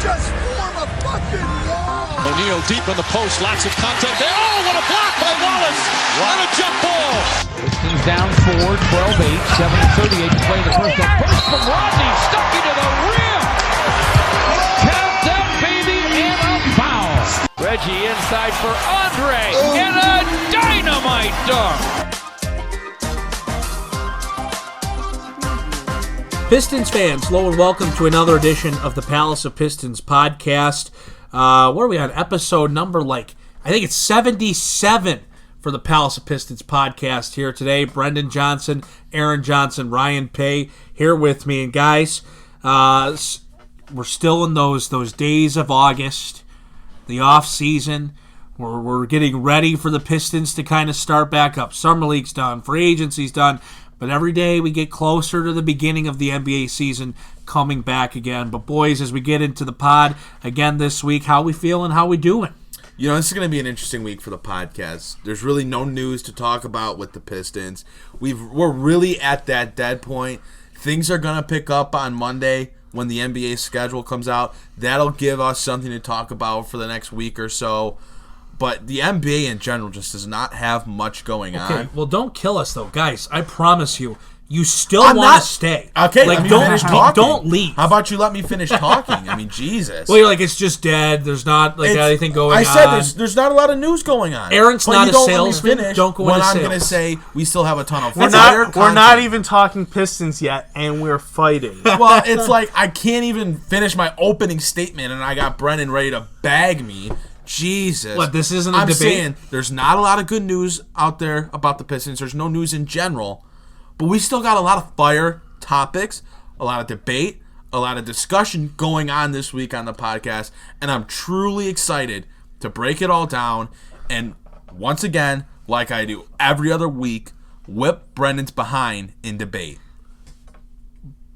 just form a fucking wall. O'Neal deep in the post, lots of contact there. Oh, what a block by Wallace! What a jump ball! Pistons down 4, 12-8, 7:38 to play in the first. A burst from Rodney, stuck into the rim. Count that baby and a foul. Reggie inside for Andre and a dynamite dunk. Pistons fans, hello and welcome to another edition of the Palace of Pistons podcast. Where are we on? Episode number, I think it's 77 for the Palace of Pistons podcast here today. Brendan Johnson, Aaron Johnson, Ryan Paye here with me. And guys, we're still in those days of August, the off season. We're getting ready for the Pistons to kind of start back up. Summer League's done, free agency's done. But every day we get closer to the beginning of the NBA season coming back again. But boys, as we get into the pod again this week, how we feeling? How we doing? You know, this is going to be an interesting week for the podcast. There's really no news to talk about with the Pistons. We're really at that dead point. Things are going to pick up on Monday when the NBA schedule comes out. That'll give us something to talk about for the next week or so. But the NBA in general just does not have much going on. Okay, well, don't kill us, though. Guys, I promise you, you still want to stay. Okay, let me finish talking. Don't leave. How about you let me finish talking? I mean, Jesus. Well, you're like, it's just dead. There's not anything going on. I said there's not a lot of news going on. Aaron's but not you a salesman. Don't go into sales. I'm going to say we still have a ton of We're not even talking Pistons yet, and we're fighting. Well, it's like I can't even finish my opening statement, and I got Brennan ready to bag me. Jesus. What, this isn't a I'm debate? saying there's not a lot of good news out there about the Pistons. There's no news in general. But we still got a lot of fire topics, a lot of debate, a lot of discussion going on this week on the podcast. And I'm truly excited to break it all down. And once again, like I do every other week, whip Brendan's behind in debate.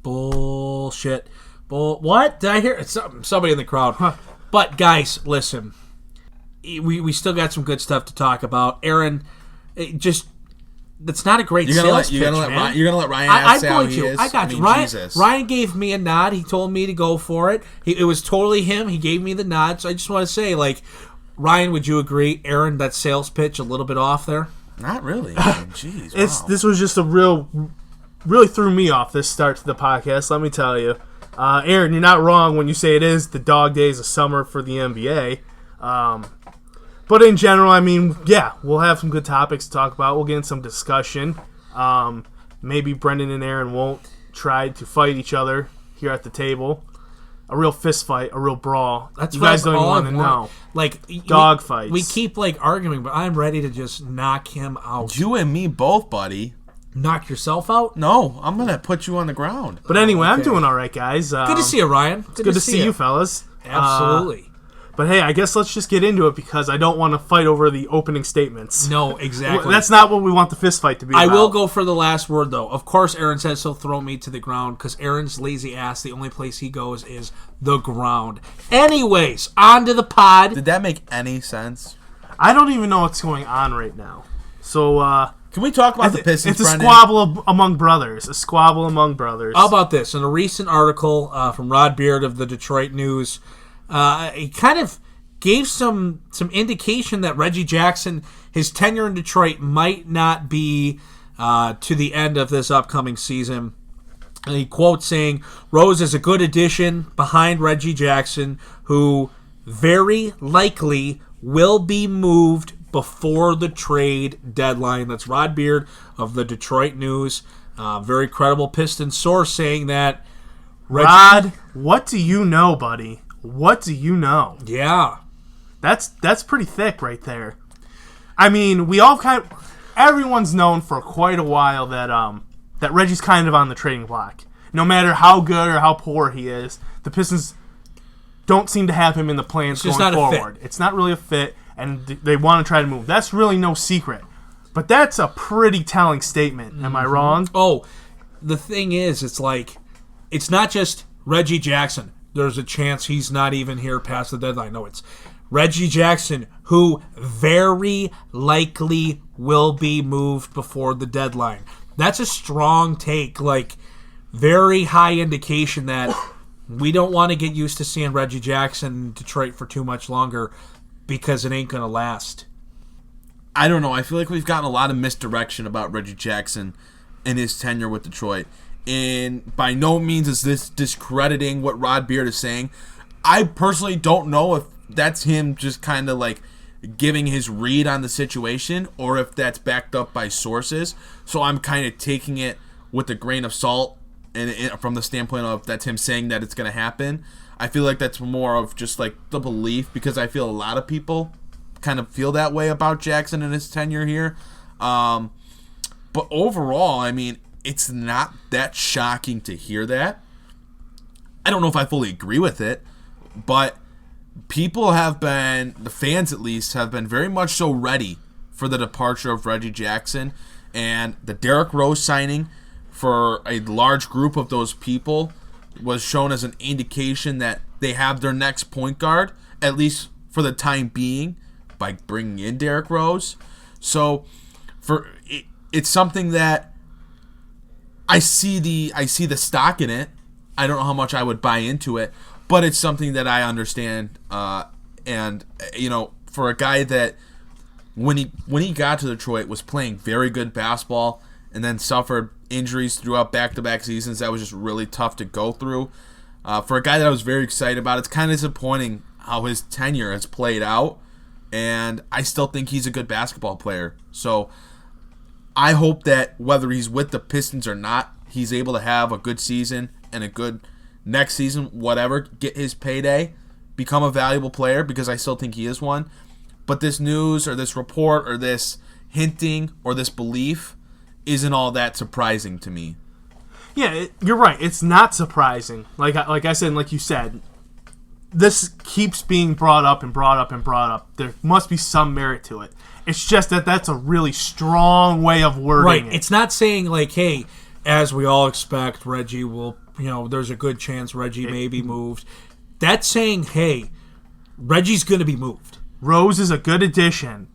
Bullshit. What? Did I hear? Somebody in the crowd. Huh. But, guys, listen. We still got some good stuff to talk about. Aaron, that's not a great sales pitch, You're going to let Ryan say how he is? I got you. Ryan gave me a nod. He told me to go for it. It was totally him. He gave me the nod. So I just want to say, Ryan, would you agree, Aaron, that sales pitch a little bit off there? Not really. I mean, jeez, wow. This was just really threw me off, this start to the podcast, let me tell you. Aaron, you're not wrong when you say it is the dog days of summer for the NBA. But in general, I mean, yeah, we'll have some good topics to talk about. We'll get in some discussion. Maybe Brendan and Aaron won't try to fight each other here at the table. A real fist fight, a real brawl. That's you guys don't even want to know. Dog fights. We keep arguing, but I'm ready to just knock him out. You and me both, buddy. Knock yourself out? No, I'm going to put you on the ground. But anyway, I'm doing all right, guys. Good to see you, Ryan. Good to see you, fellas. Absolutely. But hey, I guess let's just get into it because I don't want to fight over the opening statements. No, exactly. That's not what we want the fist fight to be about. I will go for the last word, though. Of course, Aaron says he'll throw me to the ground because Aaron's lazy ass, the only place he goes is the ground. Anyways, on to the pod. Did that make any sense? I don't even know what's going on right now. So, can we talk about the Pistons, It's a squabble among brothers. How about this? In a recent article from Rod Beard of the Detroit News, he kind of gave some indication that Reggie Jackson, his tenure in Detroit, might not be to the end of this upcoming season. And he quotes saying, Rose is a good addition behind Reggie Jackson, who very likely will be moved before the trade deadline. That's Rod Beard of the Detroit News. Very credible Pistons source saying that. Rod, what do you know, buddy? What do you know? Yeah. That's pretty thick right there. I mean, everyone's known for quite a while that Reggie's kind of on the trading block. No matter how good or how poor he is, the Pistons don't seem to have him in the plans going forward. It's not really a fit, and they want to try to move. That's really no secret. But that's a pretty telling statement. Am I wrong? Oh, the thing is, it's not just Reggie Jackson. There's a chance he's not even here past the deadline. No, it's Reggie Jackson, who very likely will be moved before the deadline. That's a strong take, very high indication that We don't want to get used to seeing Reggie Jackson in Detroit for too much longer because it ain't going to last. I don't know. I feel like we've gotten a lot of misdirection about Reggie Jackson and his tenure with Detroit. And by no means is this discrediting what Rod Beard is saying. I personally don't know if that's him just kind of like giving his read on the situation or if that's backed up by sources. So I'm kind of taking it with a grain of salt and from the standpoint of that's him saying that it's going to happen. I feel like that's more of just like the belief because I feel a lot of people kind of feel that way about Jackson and his tenure here. But overall, I mean, it's not that shocking to hear that. I don't know if I fully agree with it, but people have been, the fans at least, have been very much so ready for the departure of Reggie Jackson. And the Derrick Rose signing for a large group of those people was shown as an indication that they have their next point guard, at least for the time being, by bringing in Derrick Rose. So it's something that I see the stock in it. I don't know how much I would buy into it, but it's something that I understand. And you know, for a guy that when he got to Detroit was playing very good basketball and then suffered injuries throughout back-to-back seasons, that was just really tough to go through. For a guy that I was very excited about, it's kind of disappointing how his tenure has played out, and I still think he's a good basketball player. So I hope that whether he's with the Pistons or not, he's able to have a good season and a good next season, whatever, get his payday, become a valuable player, because I still think he is one. But this news or this report or this hinting or this belief isn't all that surprising to me. Yeah, you're right. It's not surprising. Like I said, and like you said, this keeps being brought up and brought up and brought up. There must be some merit to it. It's just that that's a really strong way of wording it. It's not saying like, hey, as we all expect, Reggie will, there's a good chance Reggie may be moved. That's saying, hey, Reggie's going to be moved. Rose is a good addition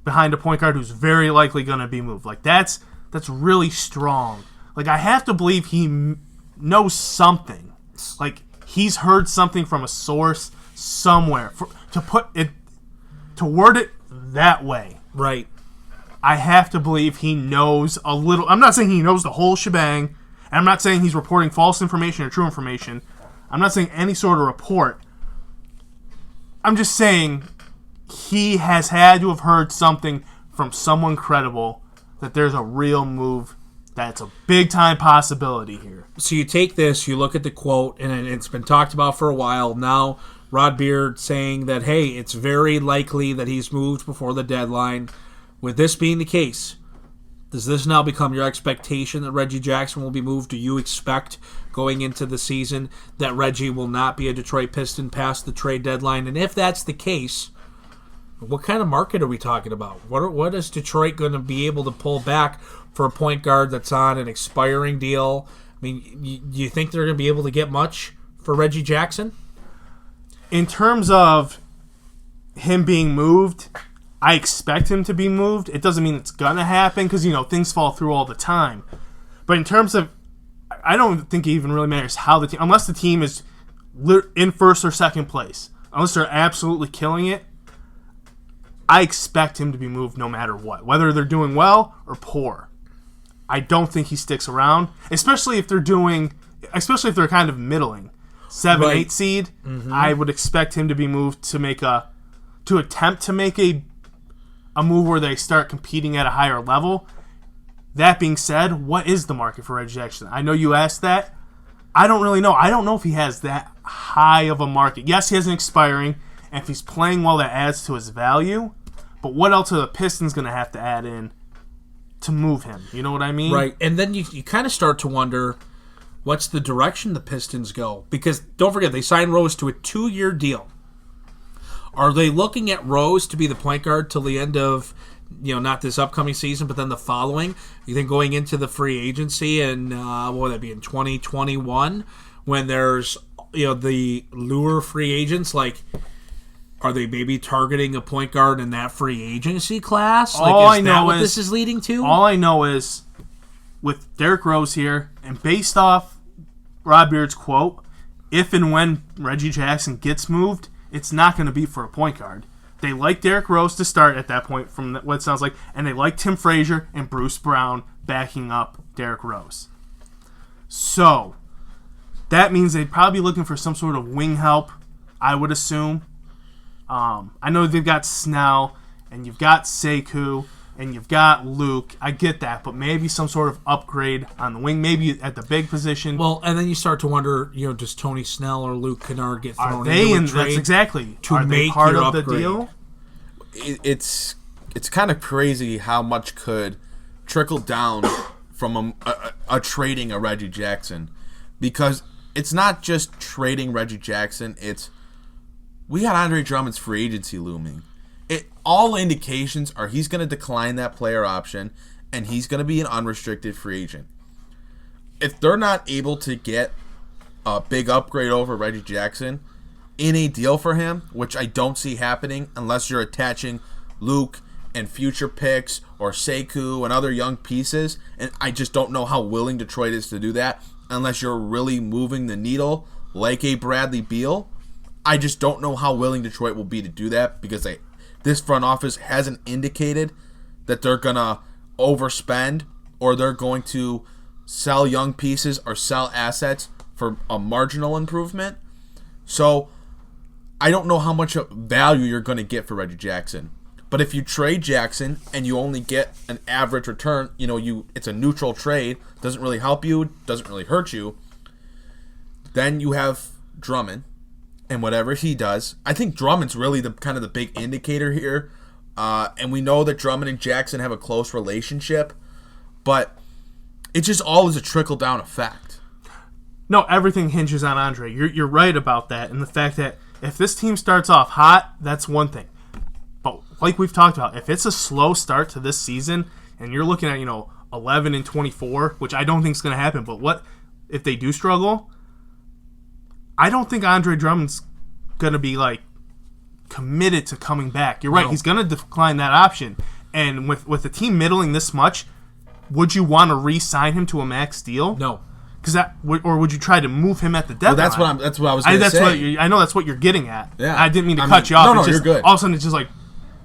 behind a point guard who's very likely going to be moved. Like, that's really strong. Like, I have to believe he knows something. Like, he's heard something from a source somewhere. To word it that way. Right. I have to believe he knows a little. I'm not saying he knows the whole shebang. And I'm not saying he's reporting false information or true information. I'm not saying any sort of report. I'm just saying he has had to have heard something from someone credible that there's a real move, that's a big-time possibility here. So you take this, you look at the quote, and it's been talked about for a while. Now, Rod Beard saying that, hey, it's very likely that he's moved before the deadline. With this being the case, does this now become your expectation that Reggie Jackson will be moved? Do you expect going into the season that Reggie will not be a Detroit Piston past the trade deadline? And if that's the case, what kind of market are we talking about? What is Detroit going to be able to pull back for a point guard that's on an expiring deal? I mean, you think they're going to be able to get much for Reggie Jackson? In terms of him being moved, I expect him to be moved. It doesn't mean it's going to happen because, things fall through all the time. But in terms of, I don't think it even really matters how the team, unless the team is in first or second place, unless they're absolutely killing it, I expect him to be moved no matter what, whether they're doing well or poor. I don't think he sticks around, especially if they're kind of middling. 7-8 seed, I would expect him to be moved to attempt to make a move where they start competing at a higher level. That being said, what is the market for Reggie Jackson? I know you asked that. I don't really know. I don't know if he has that high of a market. Yes, he has an expiring, and if he's playing well, that adds to his value. But what else are the Pistons going to have to add in to move him? You know what I mean? Right. And then you kind of start to wonder, what's the direction the Pistons go? Because don't forget, they signed Rose to a 2-year deal. Are they looking at Rose to be the point guard till the end of, not this upcoming season, but then the following? You think going into the free agency and what would that be in 2021 when there's the lure free agents? Like, are they maybe targeting a point guard in that free agency class? Like, is that what this is leading to? All I know is with Derrick Rose here, and based off Rod Beard's quote, if and when Reggie Jackson gets moved, it's not going to be for a point guard. They like Derrick Rose to start at that point, from what it sounds like, and they like Tim Frazier and Bruce Brown backing up Derrick Rose. So, that means they'd probably be looking for some sort of wing help, I would assume. I know they've got Snell, and you've got Sekou, and you've got Luke. I get that, but maybe some sort of upgrade on the wing, maybe at the big position. Well, and then you start to wonder, does Tony Snell or Luke Kennard get thrown Are they into a trade? That's exactly. To Are they make part your of the upgrade? deal? It's kind of crazy how much could trickle down from a trading a Reggie Jackson, because it's not just trading Reggie Jackson. It's we got Andre Drummond's free agency looming. All indications are he's going to decline that player option, and he's going to be an unrestricted free agent. If they're not able to get a big upgrade over Reggie Jackson in a deal for him, which I don't see happening unless you're attaching Luke and future picks or Sekou and other young pieces, and I just don't know how willing Detroit is to do that unless you're really moving the needle like a Bradley Beal. I just don't know how willing Detroit will be to do that, because this front office hasn't indicated that they're going to overspend or they're going to sell young pieces or sell assets for a marginal improvement. So I don't know how much value you're going to get for Reggie Jackson. But if you trade Jackson and you only get an average return, it's a neutral trade, doesn't really help you, doesn't really hurt you, then you have Drummond. And whatever he does, I think Drummond's really the kind of the big indicator here. And we know that Drummond and Jackson have a close relationship, but it just all is a trickle-down effect. No, everything hinges on Andre. You're right about that, and the fact that if this team starts off hot, that's one thing. But like we've talked about, if it's a slow start to this season, and you're looking at 11-24, which I don't think is going to happen, but what if they do struggle? I don't think Andre Drummond's going to be committed to coming back. You're right. No. He's going to decline that option. And with the team middling this much, would you want to re-sign him to a max deal? No. Or would you try to move him at the deadline? Well, that's what I was going to say. I know that's what you're getting at. Yeah. I didn't mean to cut you off. No, you're good. All of a sudden, it's just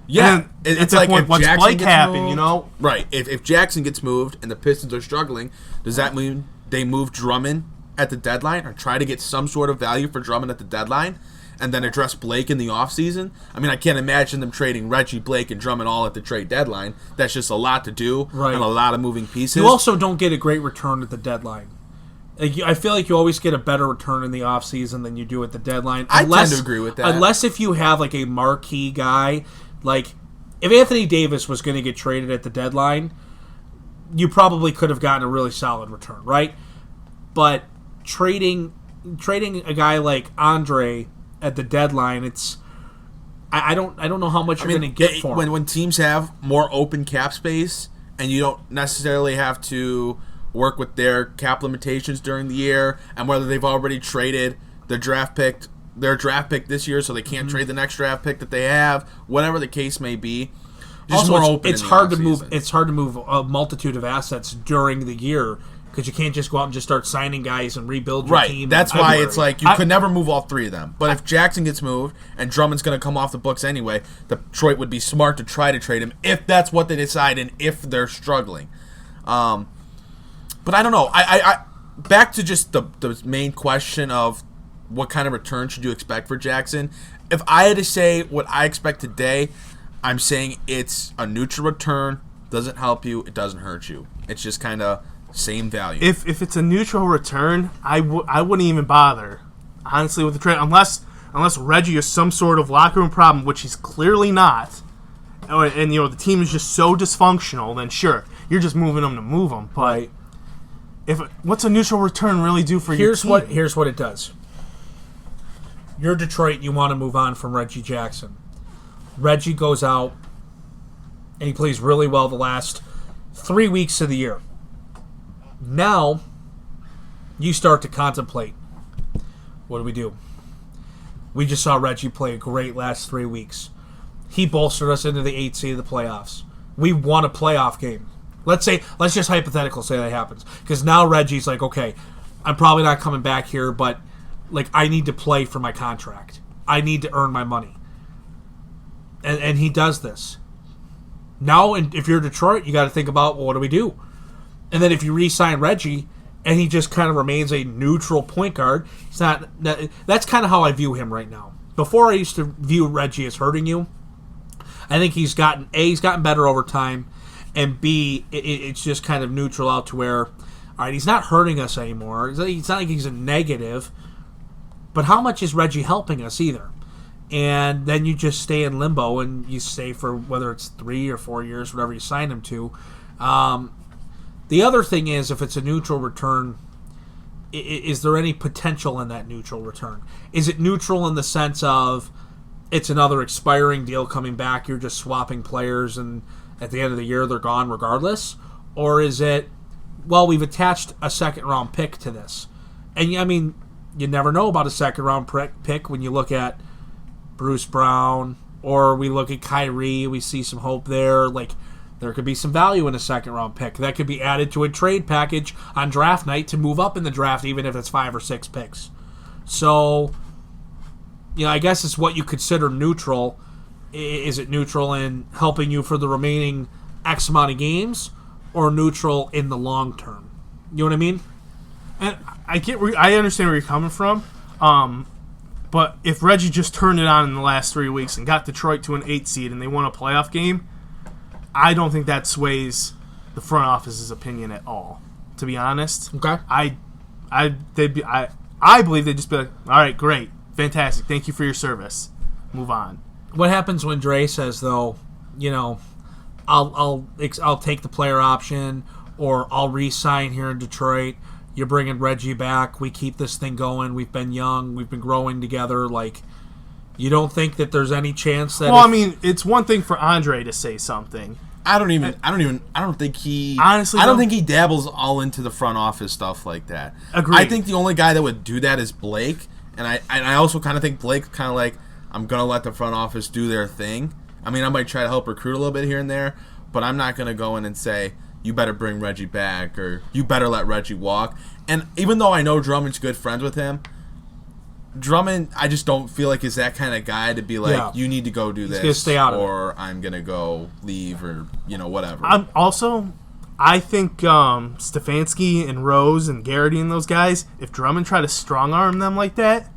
yeah. It's at that point, what's Blake happen, Right. If Jackson gets moved and the Pistons are struggling, does that mean they move Drummond at the deadline, or try to get some sort of value for Drummond at the deadline, and then address Blake in the offseason? I mean, I can't imagine them trading Reggie, Blake, and Drummond all at the trade deadline. That's just a lot to do, right, and a lot of moving pieces. You also don't get a great return at the deadline. I feel like you always get a better return in the offseason than you do at the deadline. I tend to agree with that. Unless if you have a marquee guy, if Anthony Davis was going to get traded at the deadline, you probably could have gotten a really solid return, right? But trading a guy like Andre at the deadline, I don't know how much you're going to get for him. When teams have more open cap space and you don't necessarily have to work with their cap limitations during the year, and whether they've already traded their draft pick this year, so they can't trade the next draft pick that they have, whatever the case may be. Also, more open. It's hard to move. It's hard to move a multitude of assets during the year, because you can't just go out and just start signing guys and rebuild your team. Right. That's why it's you could never move all three of them. But if Jackson gets moved and Drummond's going to come off the books anyway, Detroit would be smart to try to trade him if that's what they decide and if they're struggling. But I don't know. I back to just the main question of what kind of return should you expect for Jackson. If I had to say what I expect today, I'm saying it's a neutral return. Doesn't help you. It doesn't hurt you. It's just kind of same value. If it's a neutral return, I wouldn't even bother, honestly, with the trade, unless Reggie is some sort of locker room problem, which he's clearly not, and the team is just so dysfunctional. Then sure, you're just moving them to move them. But what's a neutral return really do for your team? Here's what it does. You're Detroit. You want to move on from Reggie Jackson. Reggie goes out and he plays really well the last 3 weeks of the year. Now, you start to contemplate, what do we do? We just saw Reggie play a great last 3 weeks. He bolstered us into the 8th seed of the playoffs. We won a playoff game. Let's just hypothetical say that happens. Because now Reggie's okay, I'm probably not coming back here, but like, I need to play for my contract. I need to earn my money. And he does this. Now, and if you're Detroit, you got to think about, well, what do we do? And then if you re-sign Reggie, and he just kind of remains a neutral point guard, it's not. That's kind of how I view him right now. Before, I used to view Reggie as hurting you. I think he's gotten better over time, and B, it's just kind of neutral out to where, all right, he's not hurting us anymore. It's not like he's a negative, but how much is Reggie helping us either? And then you just stay in limbo, and you stay for whether it's 3 or 4 years, whatever you sign him to. The other thing is, if it's a neutral return, is there any potential in that neutral return? Is it neutral in the sense of it's another expiring deal coming back, you're just swapping players, and at the end of the year they're gone regardless? Or is it, well, we've attached a second-round pick to this? And, I mean, you never know about a second-round pick when you look at Bruce Brown, or we look at Kyrie, we see some hope there. Like, there could be some value in a second-round pick. That could be added to a trade package on draft night to move up in the draft, even if it's 5 or 6 picks. So, I guess it's what you consider neutral. Is it neutral in helping you for the remaining X amount of games, or neutral in the long term? You know what I mean? And I understand where you're coming from. But if Reggie just turned it on in the last 3 weeks and got Detroit to an 8 seed and they won a playoff game, I don't think that sways the front office's opinion at all, to be honest. Okay. I believe they'd just be like, all right, great, fantastic, thank you for your service, move on. What happens when Dre says, though, I'll take the player option, or I'll re-sign here in Detroit, you're bringing Reggie back, we keep this thing going, we've been young, we've been growing together, like, you don't think that there's any chance that... Well, I mean, it's one thing for Andre to say something. I don't think he dabbles all into the front office stuff like that. Agreed. I think the only guy that would do that is Blake, and I also kind of think Blake's kind of like, I'm going to let the front office do their thing. I mean, I might try to help recruit a little bit here and there, but I'm not going to go in and say, you better bring Reggie back, or you better let Reggie walk. And even though I know Drummond's good friends with him, Drummond, I just don't feel like is that kind of guy to be like, you need to go do this, gonna stay out of or I'm going to go leave, or, whatever. I think Stefanski and Rose and Garrity and those guys, if Drummond tried to strong-arm them like that,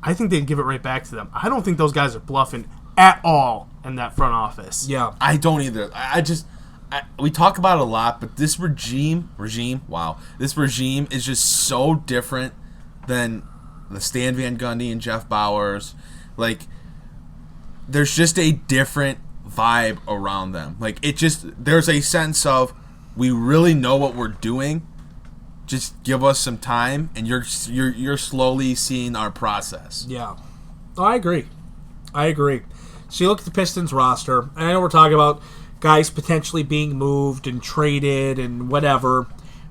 I think they'd give it right back to them. I don't think those guys are bluffing at all in that front office. Yeah. I don't either. We talk about it a lot, but this regime, this regime is just so different than the Stan Van Gundy and Jeff Bowers. Like, there's just a different vibe around them. Like, there's a sense of, we really know what we're doing. Just give us some time, and you're slowly seeing our process. Yeah. Oh, I agree. So you look at the Pistons roster, and I know we're talking about guys potentially being moved and traded and whatever,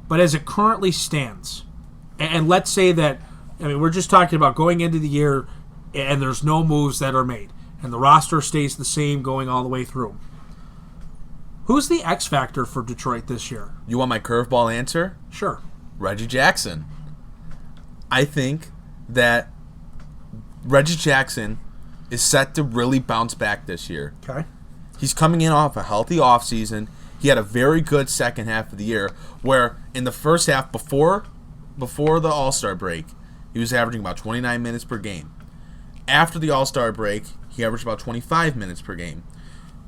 but as it currently stands, and let's say that, we're just talking about going into the year and there's no moves that are made, and the roster stays the same going all the way through. Who's the X factor for Detroit this year? You want my curveball answer? Sure. Reggie Jackson. I think that Reggie Jackson is set to really bounce back this year. Okay. He's coming in off a healthy offseason. He had a very good second half of the year, where in the first half, before the All-Star break, he was averaging about 29 minutes per game. After the All-Star break, he averaged about 25 minutes per game.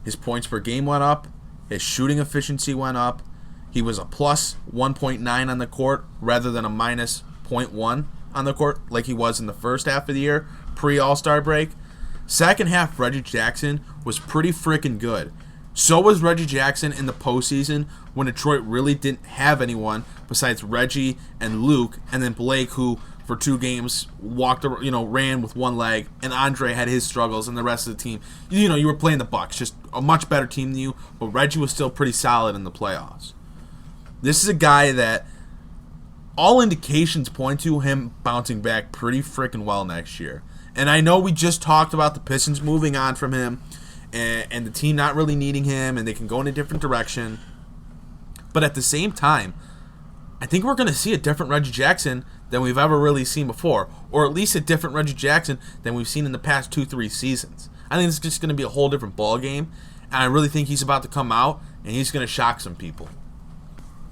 His points per game went up. His shooting efficiency went up. He was a plus 1.9 on the court rather than a minus 0.1 on the court like he was in the first half of the year, pre-All-Star break. Second half, Reggie Jackson was pretty freaking good. So was Reggie Jackson in the postseason when Detroit really didn't have anyone besides Reggie and Luke, and then Blake, who for 2 games ran with one leg, and Andre had his struggles, and the rest of the team, you were playing the Bucks, just a much better team than you, but Reggie was still pretty solid in the playoffs. This is a guy that all indications point to him bouncing back pretty freaking well next year. And I know we just talked about the Pistons moving on from him and the team not really needing him, and they can go in a different direction. But at the same time, I think we're going to see a different Reggie Jackson than we've ever really seen before, or at least a different Reggie Jackson than we've seen in the past 2-3 seasons. I think it's just going to be a whole different ball game, and I really think he's about to come out, and he's going to shock some people.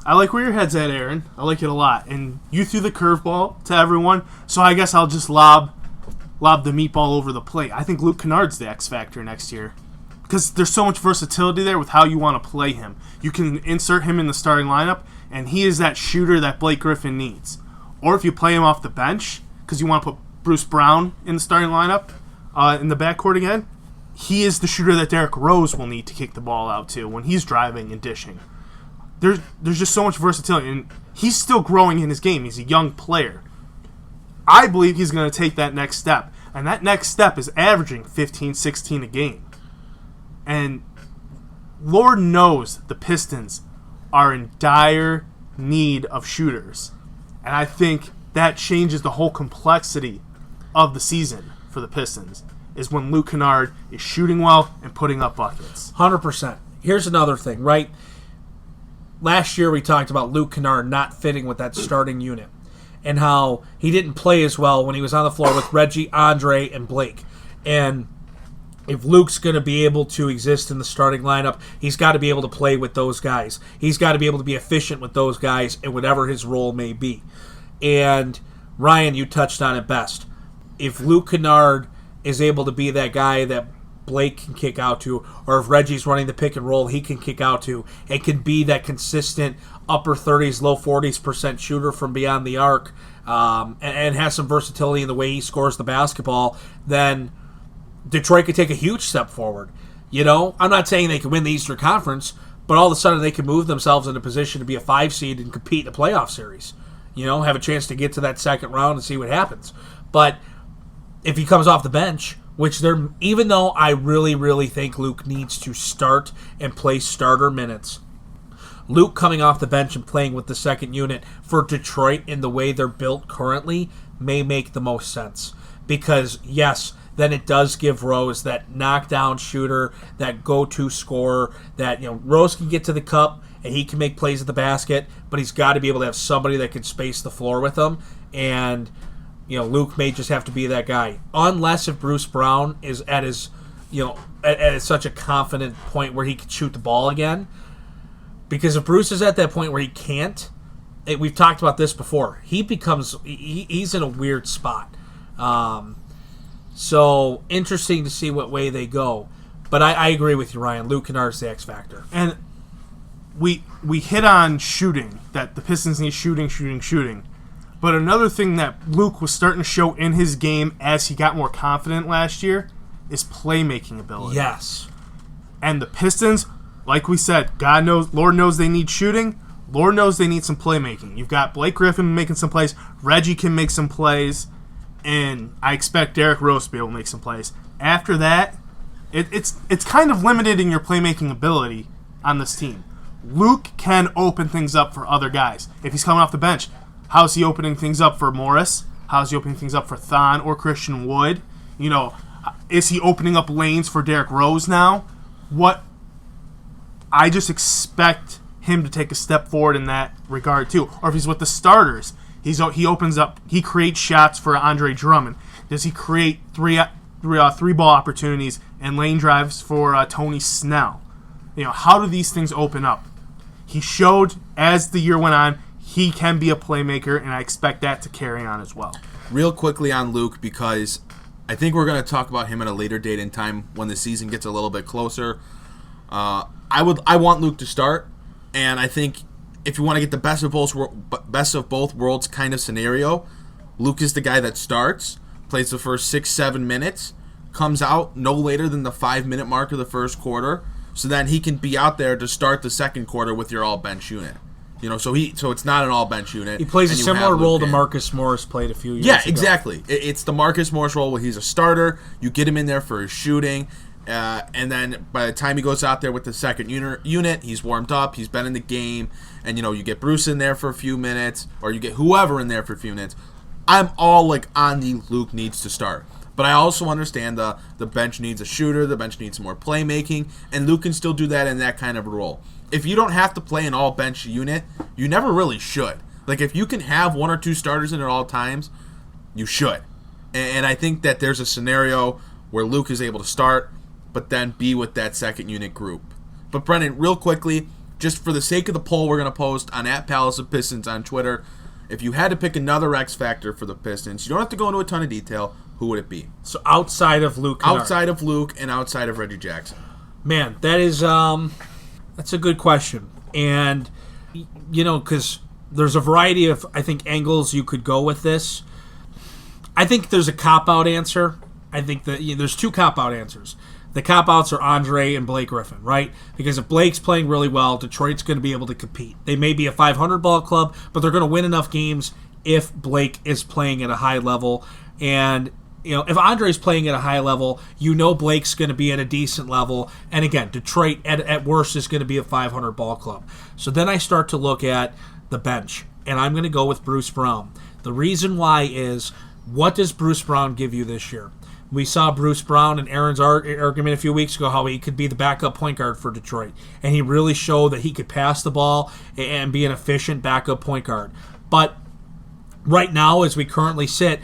I like where your head's at, Aaron. I like it a lot. And you threw the curveball to everyone, so I guess I'll just lob the meatball over the plate. I think Luke Kennard's the X factor next year because there's so much versatility there with how you want to play him. You can insert him in the starting lineup, and he is that shooter that Blake Griffin needs. Or if you play him off the bench because you want to put Bruce Brown in the starting lineup in the backcourt again, he is the shooter that Derrick Rose will need to kick the ball out to when he's driving and dishing. There's just so much versatility, and he's still growing in his game. He's a young player. I believe he's going to take that next step, and that next step is averaging 15, 16 a game. And Lord knows the Pistons are in dire need of shooters, and I think that changes the whole complexity of the season for the Pistons, is when Luke Kennard is shooting well and putting up buckets. 100%. Here's another thing, right? Last year we talked about Luke Kennard not fitting with that starting unit and how he didn't play as well when he was on the floor with Reggie, Andre, and Blake. And if Luke's going to be able to exist in the starting lineup, he's got to be able to play with those guys. He's got to be able to be efficient with those guys and whatever his role may be. And Ryan, you touched on it best. If Luke Kennard is able to be that guy that Blake can kick out to, or if Reggie's running the pick and roll, he can kick out to. It can be that consistent upper 30s, low 40s% shooter from beyond the arc, and has some versatility in the way he scores the basketball. Then Detroit could take a huge step forward. You know, I'm not saying they can win the Eastern Conference, but all of a sudden they can move themselves in a position to be a 5 seed and compete in a playoff series. You know, have a chance to get to that second round and see what happens. But if he comes off the bench, which even though I really, really think Luke needs to start and play starter minutes, Luke coming off the bench and playing with the second unit for Detroit in the way they're built currently may make the most sense. Because, yes, then it does give Rose that knockdown shooter, that go-to scorer, that, you know, Rose can get to the cup and he can make plays at the basket, but he's got to be able to have somebody that can space the floor with him. And you know, Luke may just have to be that guy, unless if Bruce Brown is at his, you know, at such a confident point where he can shoot the ball again. Because if Bruce is at that point where he can't, we've talked about this before. He's in a weird spot. So interesting to see what way they go. But I agree with you, Ryan. Luke Kennard's the X factor. And we hit on shooting, that the Pistons need shooting. But another thing that Luke was starting to show in his game as he got more confident last year is playmaking ability. Yes. And the Pistons, like we said, Lord knows they need shooting. Lord knows they need some playmaking. You've got Blake Griffin making some plays. Reggie can make some plays. And I expect Derrick Rose to be able to make some plays. After that, it's kind of limited in your playmaking ability on this team. Luke can open things up for other guys. If he's coming off the bench, how's he opening things up for Morris? How's he opening things up for Thon or Christian Wood? You know, is he opening up lanes for Derrick Rose now? I just expect him to take a step forward in that regard too. Or if he's with the starters, he opens up, he creates shots for Andre Drummond. Does he create three ball opportunities and lane drives for Tony Snell? You know, how do these things open up? He showed as the year went on he can be a playmaker, and I expect that to carry on as well. Real quickly on Luke, because I think we're going to talk about him at a later date in time when the season gets a little bit closer. I want Luke to start, and I think if you want to get the best of both worlds kind of scenario, Luke is the guy that starts, plays the first 6-7 minutes, comes out no later than the 5-minute mark of the first quarter, so then he can be out there to start the second quarter with your all-bench unit. You know, so it's not an all-bench unit. He plays a similar role to Marcus Morris played a few years ago. Yeah, exactly. It's the Marcus Morris role where he's a starter. You get him in there for his shooting, and then by the time he goes out there with the second unit, he's warmed up, he's been in the game, and, you know, you get Bruce in there for a few minutes, or you get whoever in there for a few minutes. I'm all, on the Luke needs to start. But I also understand the bench needs a shooter, the bench needs more playmaking, and Luke can still do that in that kind of a role. If you don't have to play an all-bench unit, you never really should. Like, if you can have one or two starters in at all times, you should. And I think that there's a scenario where Luke is able to start, but then be with that second unit group. But, Brennan, real quickly, just for the sake of the poll we're going to post on @PalaceOfPistons on Twitter, if you had to pick another X factor for the Pistons, you don't have to go into a ton of detail, who would it be? So outside of Luke Kennard. Outside of Luke and outside of Reggie Jackson. Man, that is that's a good question. And, because there's a variety of, I think, angles you could go with this. I think there's a cop-out answer. I think that there's two cop-out answers. The cop-outs are Andre and Blake Griffin, right? Because if Blake's playing really well, Detroit's going to be able to compete. They may be a 500 ball club, but they're going to win enough games if Blake is playing at a high level. And, if Andre's playing at a high level, Blake's going to be at a decent level. And again, Detroit at worst is going to be a 500 ball club. So then I start to look at the bench, and I'm going to go with Bruce Brown. The reason why is, what does Bruce Brown give you this year? We saw Bruce Brown and Aaron's argument a few weeks ago how he could be the backup point guard for Detroit. And he really showed that he could pass the ball and be an efficient backup point guard. But right now, as we currently sit,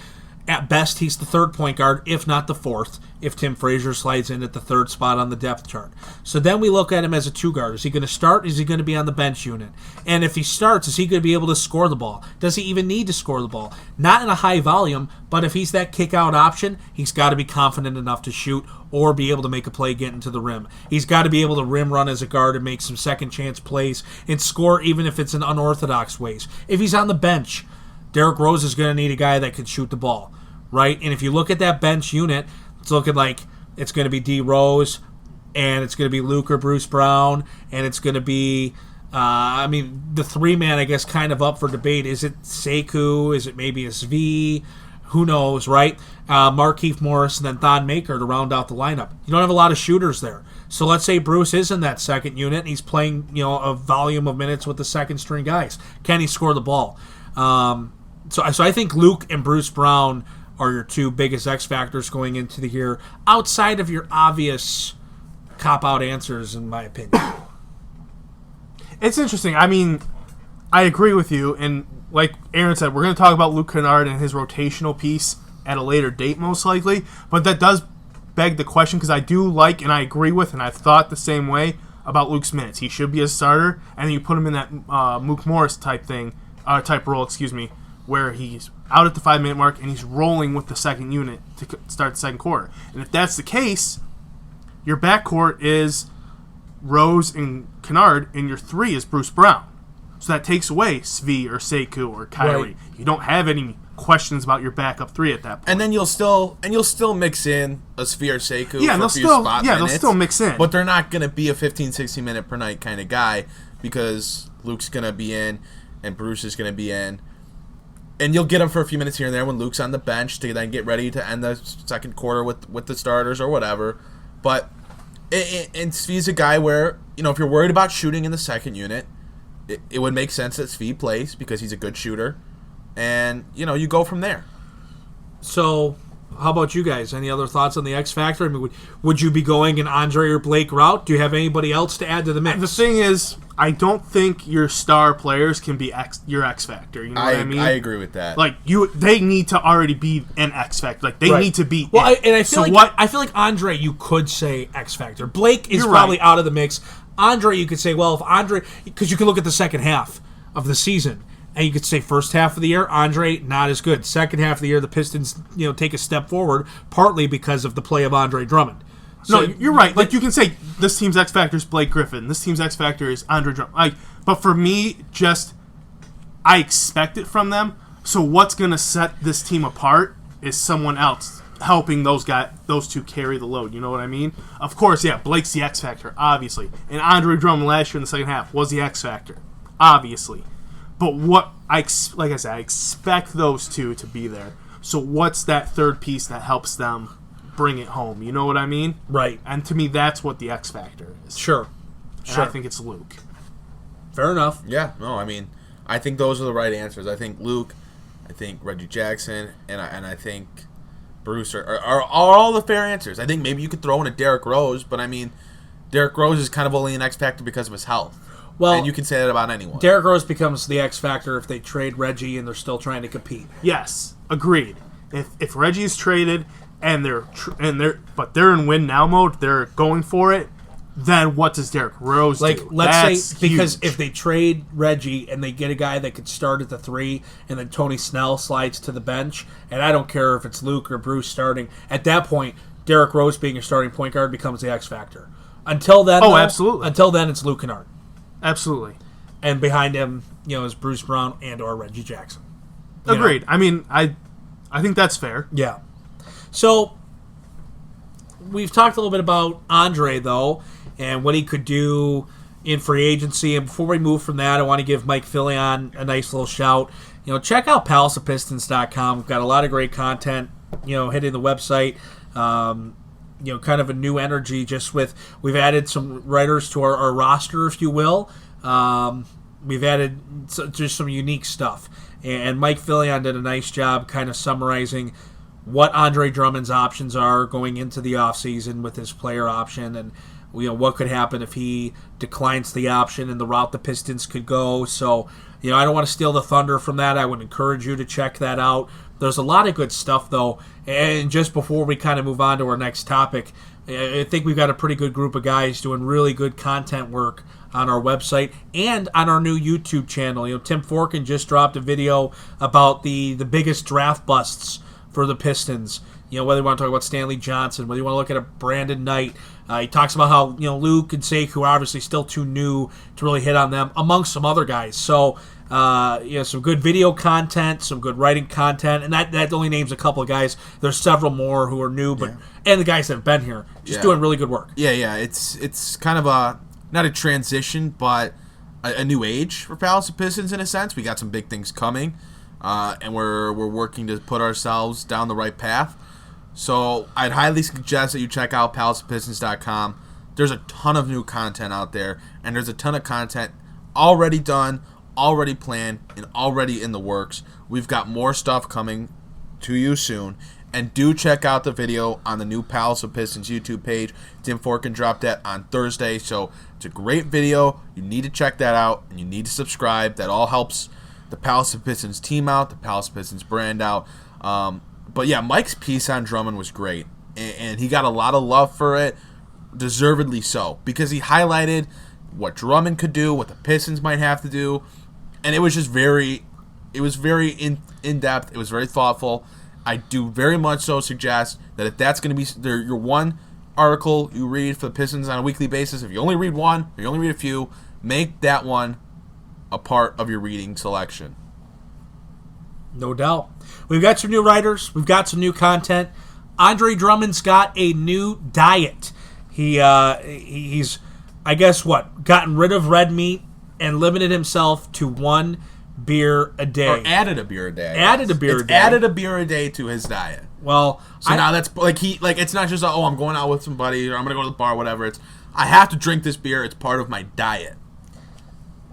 at best, he's the third point guard, if not the fourth, if Tim Frazier slides in at the third spot on the depth chart. So then we look at him as a two guard. Is he going to start? Is he going to be on the bench unit? And if he starts, is he going to be able to score the ball? Does he even need to score the ball? Not in a high volume, but if he's that kick-out option, he's got to be confident enough to shoot or be able to make a play getting to the rim. He's got to be able to rim run as a guard and make some second-chance plays and score even if it's in unorthodox ways. If he's on the bench, Derrick Rose is going to need a guy that can shoot the ball, right? And if you look at that bench unit, it's looking like it's going to be D. Rose, and it's going to be Luke or Bruce Brown, and it's going to be, the three-man, I guess, kind of up for debate. Is it Sekou? Is it maybe a Svi? Who knows, right? Markieff Morris and then Thon Maker to round out the lineup. You don't have a lot of shooters there. So let's say Bruce is in that second unit, and he's playing, a volume of minutes with the second-string guys. Can he score the ball? So I think Luke and Bruce Brown are your two biggest X factors going into the year, outside of your obvious cop-out answers, in my opinion. It's interesting. I mean, I agree with you, and like Aaron said, we're going to talk about Luke Kennard and his rotational piece at a later date, most likely, but that does beg the question, because I do like, and I agree with, and I've thought the same way about Luke's minutes. He should be a starter, and then you put him in that Mook Morris type role, where he's out at the 5-minute mark and he's rolling with the second unit to start the second quarter. And if that's the case, your backcourt is Rose and Kennard, and your three is Bruce Brown. So that takes away Svi or Sekou or Kyrie. Right. You don't have any questions about your backup three at that point. And then you'll still mix in a Svi or Sekou for a few spot minutes. They'll still mix in. But they're not going to be a 15, 16 minute per night kind of guy, because Luke's going to be in and Bruce is going to be in. And you'll get him for a few minutes here and there when Luke's on the bench to then get ready to end the second quarter with the starters or whatever. But and Svi's a guy where, if you're worried about shooting in the second unit, it would make sense that Svi plays because he's a good shooter. And, you go from there. So, how about you guys? Any other thoughts on the X Factor? I mean, would you be going an Andre or Blake route? Do you have anybody else to add to the mix? The thing is, I don't think your star players can be your X Factor. You know what I mean? I agree with that. Like, they need to already be an X Factor. Like, they need to be. Well, I feel like Andre, you could say X Factor. Blake is probably out of the mix. Andre, you could say, well, if Andre, because you can look at the second half of the season, and you could say first half of the year, Andre, not as good. Second half of the year, the Pistons, take a step forward, partly because of the play of Andre Drummond. So, no, you're right. Like, you can say this team's X Factor is Blake Griffin. This team's X Factor is Andre Drummond. But for me, I expect it from them. So what's going to set this team apart is someone else helping those two carry the load. You know what I mean? Of course, yeah, Blake's the X Factor, obviously. And Andre Drummond last year in the second half was the X Factor, obviously. But like I said, I expect those two to be there. So what's that third piece that helps them bring it home? You know what I mean? Right. And to me, that's what the X Factor is. Sure. And I think it's Luke. Fair enough. Yeah. No, I think those are the right answers. I think Luke, I think Reggie Jackson, and I think Bruce are all the fair answers. I think maybe you could throw in a Derrick Rose, but Derrick Rose is kind of only an X Factor because of his health. Well, and you can say that about anyone. Derrick Rose becomes the X factor if they trade Reggie and they're still trying to compete. Yes, agreed. If Reggie's traded and they're in win now mode, they're going for it. Then what does Derrick Rose do? Let's say, because huge. if they trade Reggie and they get a guy that could start at the 3 and then Tony Snell slides to the bench, and I don't care if it's Luke or Bruce starting, at that point, Derrick Rose being your starting point guard becomes the X factor. Until then, absolutely. Until then, it's Luke Kennard. Absolutely. And behind him, is Bruce Brown and or Reggie Jackson. Agreed. I mean, I think that's fair. Yeah. So, we've talked a little bit about Andre, though, and what he could do in free agency. And before we move from that, I want to give Mike Fillion a nice little shout. Check out palaceofpistons.com. We've got a lot of great content, hitting the website. Kind of a new energy we've added some writers to our roster, if you will. We've added just some unique stuff. And Mike Fillion did a nice job kind of summarizing what Andre Drummond's options are going into the offseason with his player option, and what could happen if he declines the option and the route the Pistons could go. So, I don't want to steal the thunder from that. I would encourage you to check that out. There's a lot of good stuff, though. And just before we kind of move on to our next topic, I think we've got a pretty good group of guys doing really good content work on our website and on our new YouTube channel. Tim Forkin just dropped a video about the biggest draft busts for the Pistons. Whether you want to talk about Stanley Johnson, whether you want to look at a Brandon Knight. He talks about how, Luke and Sekou are obviously still too new to really hit on them, amongst some other guys. So, some good video content, some good writing content, and that only names a couple of guys. There's several more who are new, and the guys that have been here, just doing really good work. Yeah. It's kind of not a transition, but a new age for Palace of Pistons in a sense. We got some big things coming, and we're working to put ourselves down the right path. So I'd highly suggest that you check out palaceofpistons.com. There's a ton of new content out there, and there's a ton of content already done, already planned, and already in the works. We've got more stuff coming to you soon. And do check out the video on the new Palace of Pistons YouTube page. Tim Forkin dropped that on Thursday, so it's a great video. You need to check that out, and you need to subscribe. That all helps the Palace of Pistons team out, the Palace of Pistons brand out. But yeah, Mike's piece on Drummond was great, and he got a lot of love for it, deservedly so, because he highlighted what Drummond could do, what the Pistons might have to do, and it was just very in-depth, it was very thoughtful. I do very much so suggest that if that's going to be your one article you read for the Pistons on a weekly basis, if you only read one, or you only read a few, make that one a part of your reading selection. No doubt. We've got some new writers. We've got some new content. Andre Drummond's got a new diet. He's, I guess, gotten rid of red meat and limited himself to 1 beer a day. Or added a beer a day. Added a beer a day. Added a beer a day to his diet. Well, so now that's it's not just I'm going out with somebody or I'm gonna go to the bar, whatever. It's I have to drink this beer. It's part of my diet.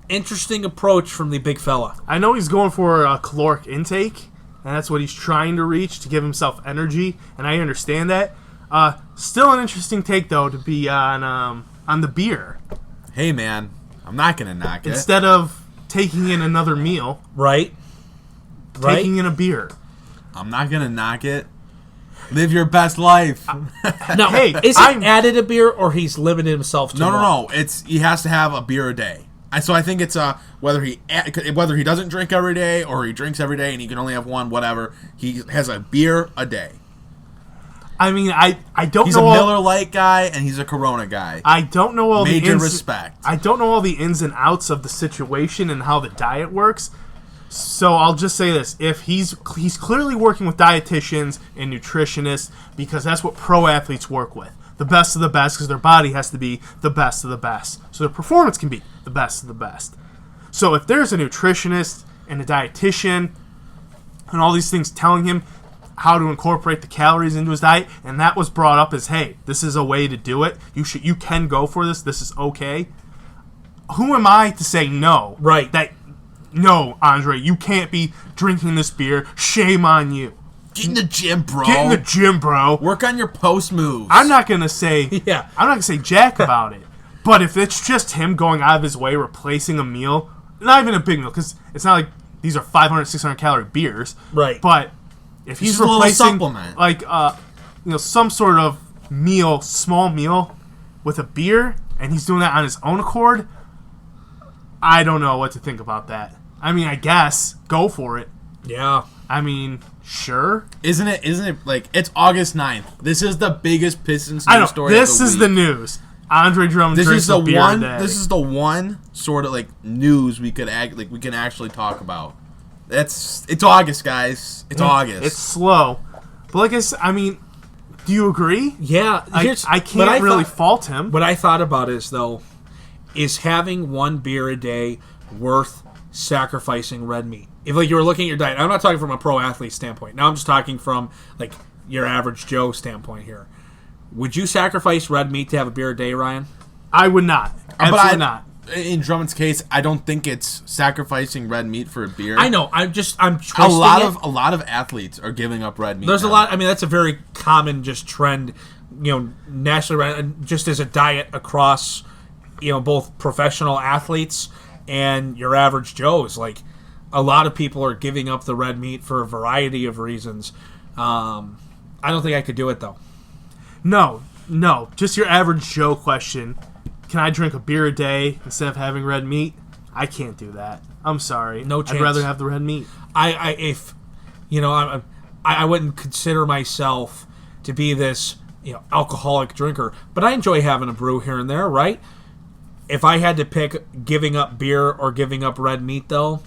Interesting approach from the big fella. I know he's going for a caloric intake, and that's what he's trying to reach to give himself energy, and I understand that. Still an interesting take, though, to be on the beer. Hey, man, I'm not going to knock it. Instead of taking in another meal. Right. Taking in a beer. I'm not going to knock it. Live your best life. No, hey, is he added a beer or he's limited himself to No. He has to have a beer a day. So I think it's whether he doesn't drink every day or he drinks every day and he can only have one, whatever. He has a beer a day. I mean, I don't he's know. He's a Miller Lite guy and he's a Corona guy. I don't know all Major respect. I don't know all the ins and outs of the situation and how the diet works. So I'll just say this: if he's clearly working with dietitians and nutritionists because that's what pro athletes work with. The best of the best, because their body has to be the best of the best. So their performance can be the best of the best. So if there's a nutritionist and a dietitian and all these things telling him how to incorporate the calories into his diet, and that was brought up as, hey, this is a way to do it. You can go for this. This is okay. Who am I to say no? Right. No, Andre, you can't be drinking this beer. Shame on you. Get in the gym, bro. Get in the gym, bro. Work on your post moves. I'm not gonna say yeah. I'm not gonna say jack about it. But if it's just him going out of his way, replacing a meal, not even a big meal, because it's not like these are 500, 600 calorie beers. Right. But if he's just a little replacing supplement. like some sort of meal, small meal with a beer, and he's doing that on his own accord, I don't know what to think about that. I mean, I guess go for it. Yeah. I mean, sure. Isn't it like it's August 9th? This is the biggest Pistons I know. news story. This of is the the week. news. Andre Drummond This drinks is the a beer a one. day. This is the one sort of like news we can actually talk about. It's August, guys. It's August. It's slow. But like I said, I mean, do you agree? Yeah. I can't really fault him. What I thought about is having one beer a day worth sacrificing red meat? If like you were looking at your diet, I'm not talking from a pro athlete standpoint. Now I'm just talking from like your average Joe standpoint here. Would you sacrifice red meat to have a beer a day, Ryan? I would not. Absolutely not. In Drummond's case, I don't think it's sacrificing red meat for a beer. I know. I'm twisting a lot it. of athletes are giving up red meat. There's now. a lot. I mean, that's a very common just trend, nationally, just as a diet across, both professional athletes and your average Joes. Like, a lot of people are giving up the red meat for a variety of reasons. I don't think I could do it though. No. Just your average Joe question. Can I drink a beer a day instead of having red meat? I can't do that. I'm sorry. No chance. I'd rather have the red meat. I wouldn't consider myself to be this alcoholic drinker, but I enjoy having a brew here and there, right? If I had to pick giving up beer or giving up red meat, though,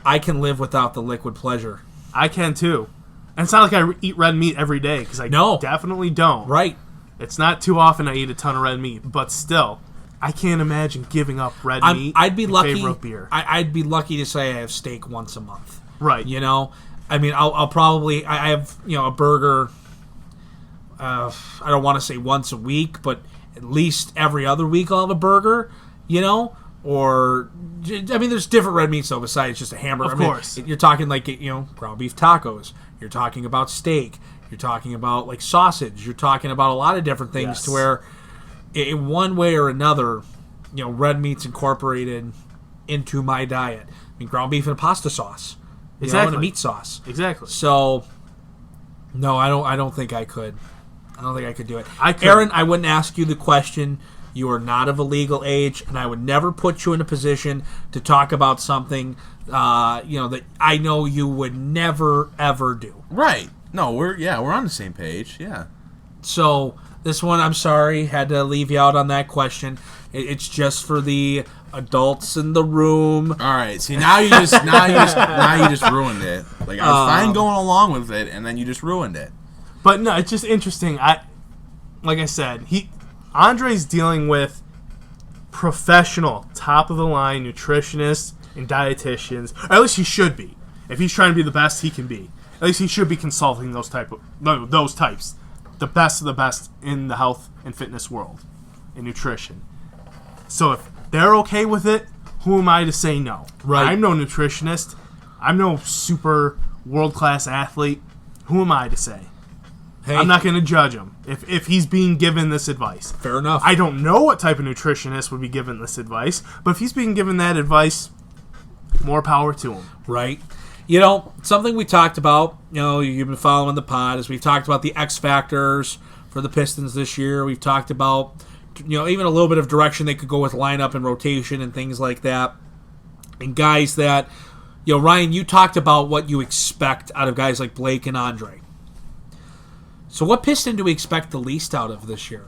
I can live without the liquid pleasure. I can too. And it's not like I eat red meat every day, because I definitely don't. Right. It's not too often I eat a ton of red meat, but still, I can't imagine giving up red meat I'd be in lucky. favor of beer. I'd be lucky to say I have steak once a month. Right. I mean, I'll probably I have a burger. I don't want to say once a week, but at least every other week I'll have a burger. Or I mean, there's different red meats though besides just a hamburger. Of course, you're talking like ground beef tacos. You're talking about steak. You're talking about like sausage. You're talking about a lot of different things to where, in one way or another, red meat's incorporated into my diet. I mean, ground beef and a pasta sauce, and a meat sauce. Exactly. So, no, I don't think I could. I don't think I could do it. couldn't. Aaron, I wouldn't ask you the question. You are not of a legal age, and I would never put you in a position to talk about something, that I know you would never ever do. Right. No, we're on the same page. Yeah. So this one, I'm sorry, had to leave you out on that question. It's just for the adults in the room. All right. See, now you just ruined it. Like I was fine going along with it, and then you just ruined it. But no, it's just interesting. Like I said, Andre's dealing with professional, top of the line nutritionists and dietitians. Or at least he should be. If he's trying to be the best he can be, at least he should be consulting those types, the best of the best in the health and fitness world, in nutrition. So if they're okay with it, who am I to say no? Right. I'm no nutritionist. I'm no super world-class athlete. Who am I to say? Hey, I'm not going to judge him if he's being given this advice. Fair enough. I don't know what type of nutritionist would be given this advice, but if he's being given that advice, more power to him. Right. Something we talked about, you've been following the pod, is we've talked about the X factors for the Pistons this year. We've talked about, even a little bit of direction they could go with lineup and rotation and things like that. And guys that, Ryan, you talked about what you expect out of guys like Blake and Andre. So what Piston do we expect the least out of this year?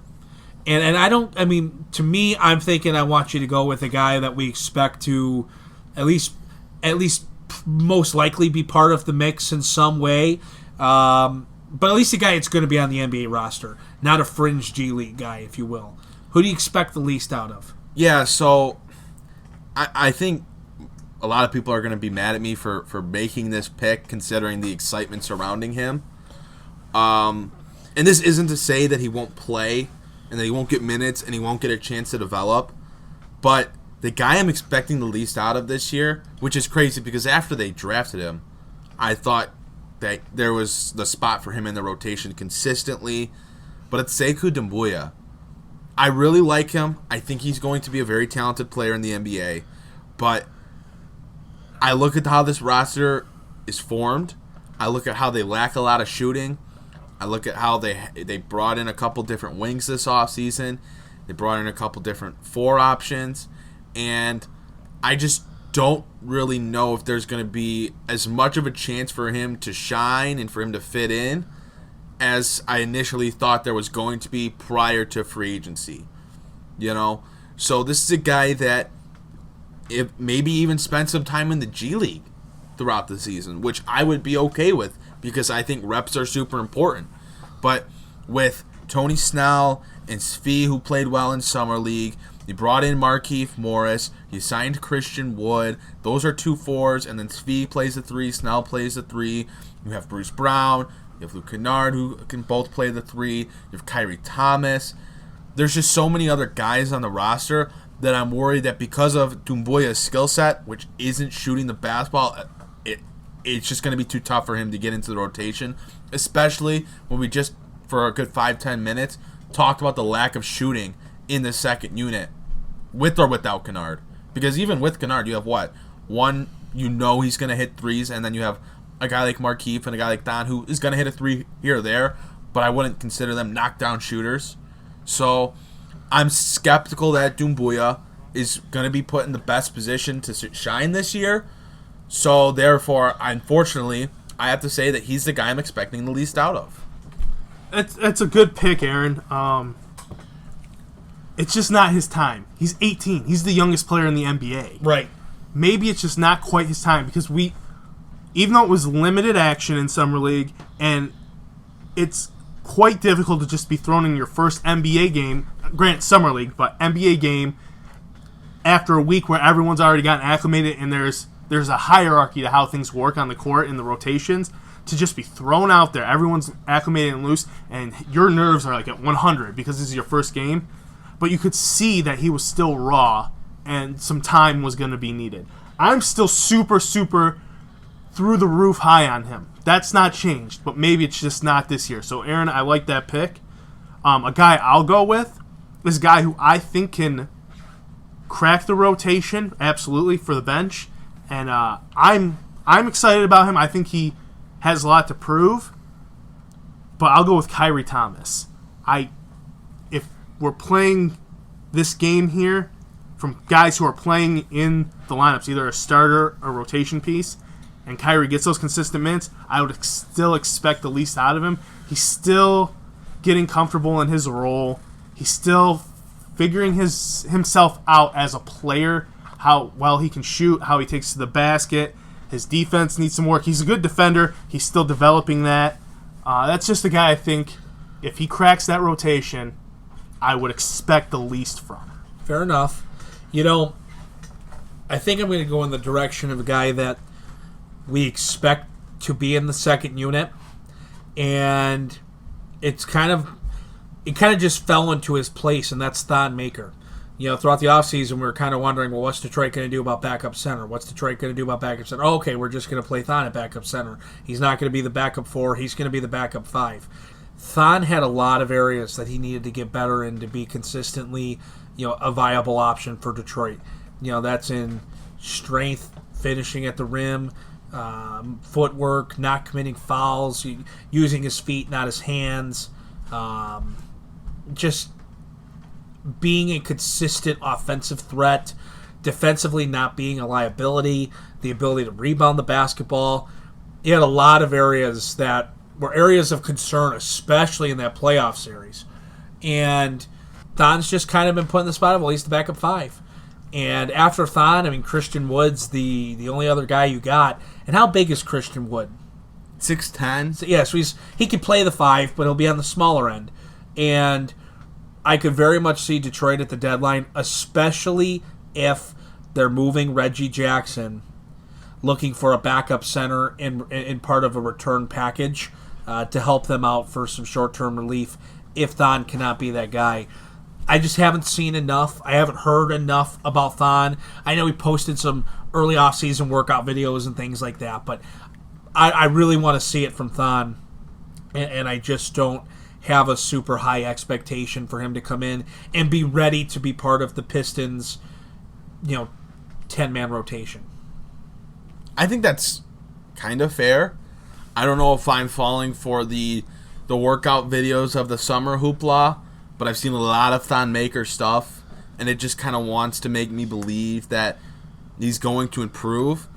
And to me, I'm thinking I want you to go with a guy that we expect to at least most likely be part of the mix in some way. But at least a guy that's going to be on the NBA roster, not a fringe G League guy, if you will. Who do you expect the least out of? Yeah, so I think a lot of people are going to be mad at me for making this pick, considering the excitement surrounding him. And this isn't to say that he won't play and that he won't get minutes and he won't get a chance to develop. But the guy I'm expecting the least out of this year, which is crazy because after they drafted him, I thought that there was the spot for him in the rotation consistently. But it's Sekou Doumbouya. I really like him. I think he's going to be a very talented player in the NBA. But I look at how this roster is formed. I look at how they lack a lot of shooting. I look at how they brought in a couple different wings this offseason. They brought in a couple different 4 options. And I just don't really know if there's going to be as much of a chance for him to shine and for him to fit in as I initially thought there was going to be prior to free agency. So this is a guy that if maybe even spent some time in the G League throughout the season, which I would be okay with because I think reps are super important. But with Tony Snell and Svi, who played well in Summer League, you brought in Markieff Morris, you signed Christian Wood. Those are 2 4s, and then Svi plays the 3, Snell plays the 3. You have Bruce Brown, you have Luke Kennard, who can both play the 3. You have Kyrie Thomas. There's just so many other guys on the roster that I'm worried that because of Doumbouya's skill set, which isn't shooting the basketball, it's just going to be too tough for him to get into the rotation, especially when we just, for a good 5-10 minutes, talked about the lack of shooting in the second unit, with or without Kennard. Because even with Kennard, you have what? One, he's going to hit threes, and then you have a guy like Markieff and a guy like Don who is going to hit a 3 here or there, but I wouldn't consider them knockdown shooters. So I'm skeptical that Doumbouya is going to be put in the best position to shine this year. So therefore, unfortunately, I have to say that he's the guy I'm expecting the least out of. It's a good pick, Aaron. It's just not his time. He's 18. He's the youngest player in the NBA. Right. Maybe it's just not quite his time because even though it was limited action in Summer League, and it's quite difficult to just be thrown in your first NBA game, granted Summer League, but NBA game after a week where everyone's already gotten acclimated and there's a hierarchy to how things work on the court in the rotations, to just be thrown out there. Everyone's acclimated and loose, and your nerves are like at 100 because this is your first game. But you could see that he was still raw, and some time was going to be needed. I'm still super, super through the roof high on him. That's not changed, but maybe it's just not this year. So, Aaron, I like that pick. A guy I'll go with is a guy who I think can crack the rotation, absolutely, for the bench. And I'm excited about him. I think he has a lot to prove. But I'll go with Kyrie Thomas. If we're playing this game here from guys who are playing in the lineups, either a starter or rotation piece, and Kyrie gets those consistent minutes, I would still expect the least out of him. He's still getting comfortable in his role. He's still figuring himself out as a player, how well he can shoot, how he takes to the basket. His defense needs some work. He's a good defender. He's still developing that. That's just a guy I think, if he cracks that rotation, I would expect the least from. Fair enough. I think I'm going to go in the direction of a guy that we expect to be in the second unit, and it kind of just fell into his place, and that's Thon Maker. Throughout the offseason, we were kind of wondering, well, what's Detroit going to do about backup center? What's Detroit going to do about backup center? Oh, okay, we're just going to play Thon at backup center. He's not going to be the backup 4. He's going to be the backup 5. Thon had a lot of areas that he needed to get better in to be consistently, a viable option for Detroit. That's in strength, finishing at the rim, footwork, not committing fouls, using his feet, not his hands, just being a consistent offensive threat, defensively not being a liability, the ability to rebound the basketball. He had a lot of areas that were areas of concern, especially in that playoff series. And Thon's just kind of been put in the spot of, well, he's the backup 5. And after Thon, Christian Wood's the only other guy you got. And how big is Christian Wood? 6'10". So, yeah, so he could play the 5, but he'll be on the smaller end. And I could very much see Detroit at the deadline, especially if they're moving Reggie Jackson, looking for a backup center in part of a return package to help them out for some short-term relief if Thon cannot be that guy. I just haven't seen enough. I haven't heard enough about Thon. I know he posted some early off-season workout videos and things like that, but I really want to see it from Thon, and I just don't have a super high expectation for him to come in and be ready to be part of the Pistons, 10-man rotation. I think that's kind of fair. I don't know if I'm falling for the workout videos of the summer hoopla, but I've seen a lot of Thon Maker stuff, and it just kind of wants to make me believe that he's going to improve.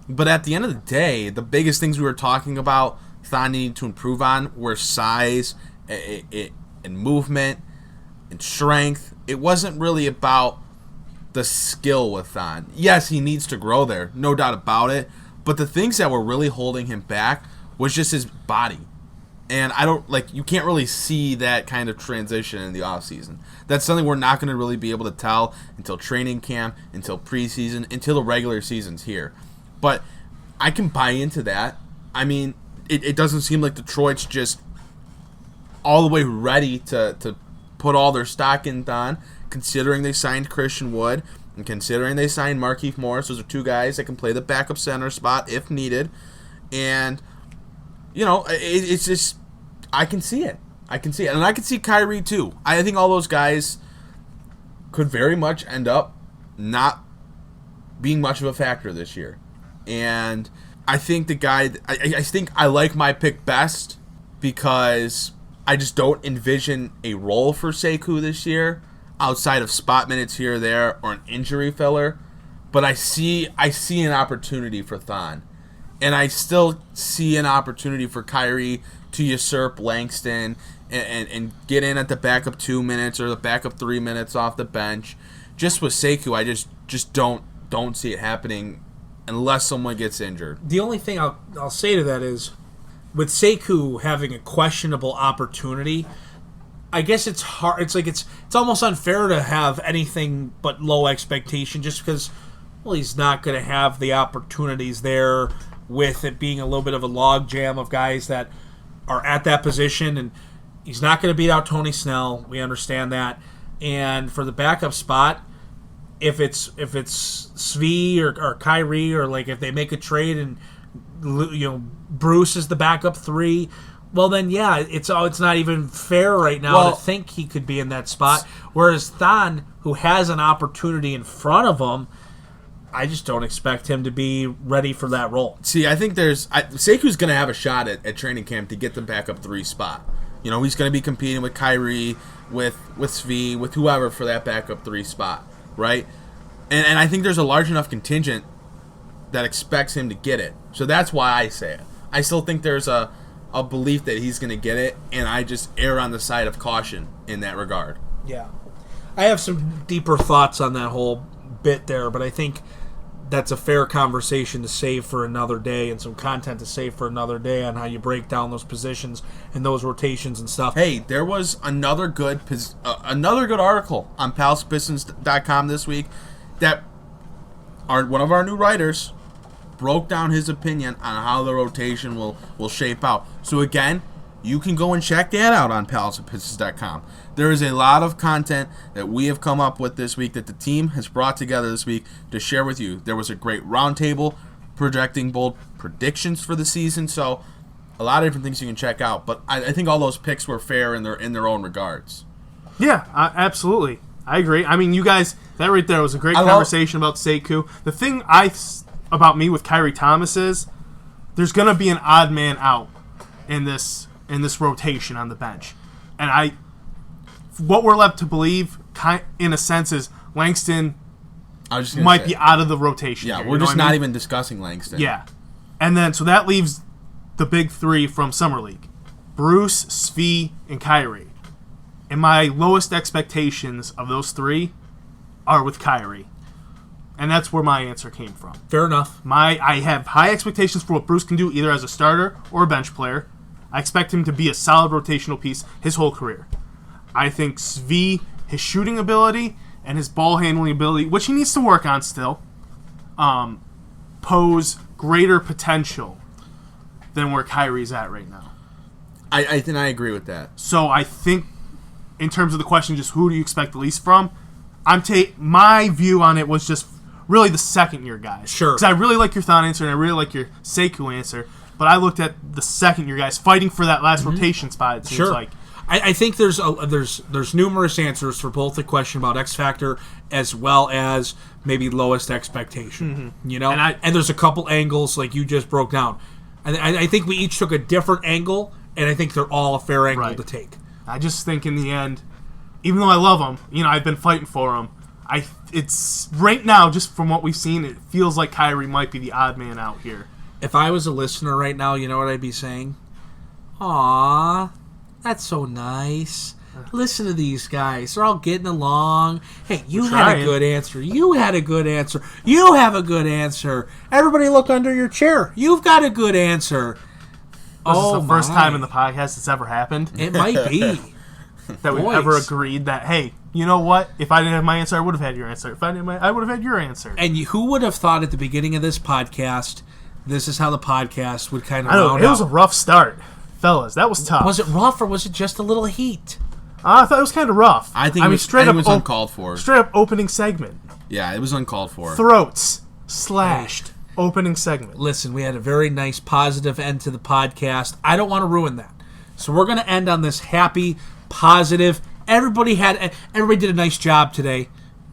But at the end of the day, the biggest things we were talking about Thon needing to improve on were size and movement and strength. It wasn't really about the skill with Thon. Yes, he needs to grow there, no doubt about it. But the things that were really holding him back was just his body. And you can't really see that kind of transition in the offseason. That's something we're not going to really be able to tell until training camp, until preseason, until the regular season's here. But I can buy into that. I mean, it doesn't seem like Detroit's just all the way ready to put all their stock in Thon, considering they signed Christian Wood and considering they signed Markieff Morris. Those are two guys that can play the backup center spot if needed. And, it's just, I can see it. And I can see Kyrie too. I think all those guys could very much end up not being much of a factor this year. And I think I think I like my pick best because I just don't envision a role for Sekou this year outside of spot minutes here or there or an injury filler. But I see an opportunity for Thon. And I still see an opportunity for Kyrie to usurp Langston and get in at the backup 2 minutes or the backup 3 minutes off the bench. Just with Sekou, I just don't see it happening unless someone gets injured. The only thing I'll say to that is, with Sekou having a questionable opportunity, I guess it's hard. It's almost unfair to have anything but low expectation just because, he's not going to have the opportunities there, with it being a little bit of a log jam of guys that are at that position, and he's not going to beat out Tony Snell. We understand that. And for the backup spot, if it's Svi or Kyrie, or if they make a trade and Bruce is the backup 3, well then it's not even fair right now to think he could be in that spot. Whereas Thon, who has an opportunity in front of him, I just don't expect him to be ready for that role. See, I think Sekou's going to have a shot at training camp to get the backup 3 spot. He's going to be competing with Kyrie, with Svi, with whoever for that backup 3 spot, right? And I think there's a large enough contingent that expects him to get it. So that's why I say it. I still think there's a belief that he's going to get it, and I just err on the side of caution in that regard. Yeah. I have some deeper thoughts on that whole bit there, but I think that's a fair conversation to save for another day, and some content to save for another day on how you break down those positions and those rotations and stuff. Hey, there was another good article on PalsPistons.com this week that one of our new writers broke down his opinion on how the rotation will shape out. So again, you can go and check that out on PalsPistons.com. There is a lot of content that we have come up with this week that the team has brought together this week to share with you. There was a great roundtable projecting bold predictions for the season, so a lot of different things you can check out. But I think all those picks were fair in their own regards. Yeah, absolutely. I agree. I mean, you guys, that right there was a great conversation about Sekou. The thing about me with Kyrie Thomas is there's going to be an odd man out in this rotation on the bench. And what we're led to believe, in a sense, is Langston might be out of the rotation. Yeah, here, we're just not even discussing Langston. Yeah. And then, so that leaves the big 3 from Summer League. Bruce, Svi, and Kyrie. And my lowest expectations of those 3 are with Kyrie. And that's where my answer came from. Fair enough. I have high expectations for what Bruce can do, either as a starter or a bench player. I expect him to be a solid rotational piece his whole career. I think Svi, his shooting ability and his ball handling ability, which he needs to work on still, pose greater potential than where Kyrie's at right now. I think I agree with that. So I think, in terms of the question, just who do you expect the least from? My view on it was just really the second-year guys. Sure. Because I really like your Thon answer and I really like your Sekou answer, but I looked at the second-year guys fighting for that last rotation spot, it seems like. I think there's numerous answers for both the question about X Factor as well as maybe lowest expectation. You know, and there's a couple angles like you just broke down. I think we each took a different angle, and I think they're all a fair angle to take. I just think in the end, even though I love him, you know, I've been fighting for him. It's right now, just from what we've seen, it feels like Kyrie might be the odd man out here. If I was a listener right now, you know what I'd be saying? Aw, that's so nice. Listen to these guys. They're all getting along. Hey, you had a good answer. You had a good answer. You have a good answer. Everybody look under your chair. You've got a good answer. This is the first time in the podcast it's ever happened. It might be. That we've ever agreed that, hey, you know what? If I didn't have my answer, I would have had your answer. If I didn't, I would have had your answer. And who would have thought at the beginning of this podcast, this is how the podcast would kind of round out? It was a rough start. Fellas, that was tough. Was it rough or was it just a little heat? I thought it was kind of rough. I think it was uncalled for. Straight up opening segment. Yeah, it was uncalled for. Throats slashed. Opening segment. Listen, we had a very nice positive end to the podcast. I don't want to ruin that. So we're going to end on this happy, positive. Everybody did a nice job today.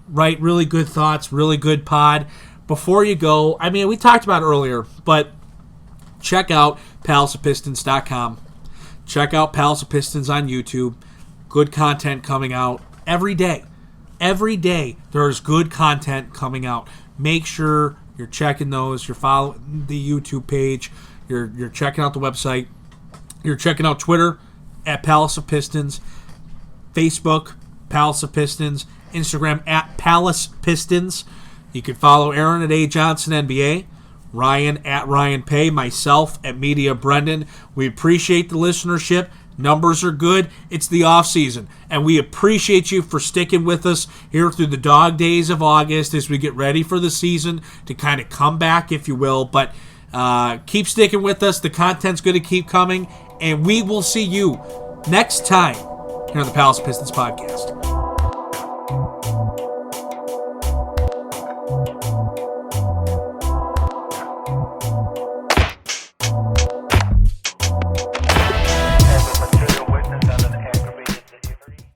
Right? Really good thoughts, really good pod. Before you go, I mean, we talked about it earlier, but check out PalsOfPistons.com. Check out Palace of Pistons on YouTube. Good content coming out every day. Every day there's good content coming out. Make sure you're checking those. You're following the YouTube page. You're checking out the website. You're checking out Twitter at Palace of Pistons. Facebook, Palace of Pistons. Instagram at Palace Pistons. You can follow Aaron at A. Johnson NBA. Ryan at Ryan Paye. Myself at Media Brendan. We appreciate the listenership. Numbers are good. It's the off season, and we appreciate you for sticking with us here through the dog days of August as we get ready for the season to kind of come back, if you will. But keep sticking with us. The content's going to keep coming, and we will see you next time here on the Palace Pistons podcast.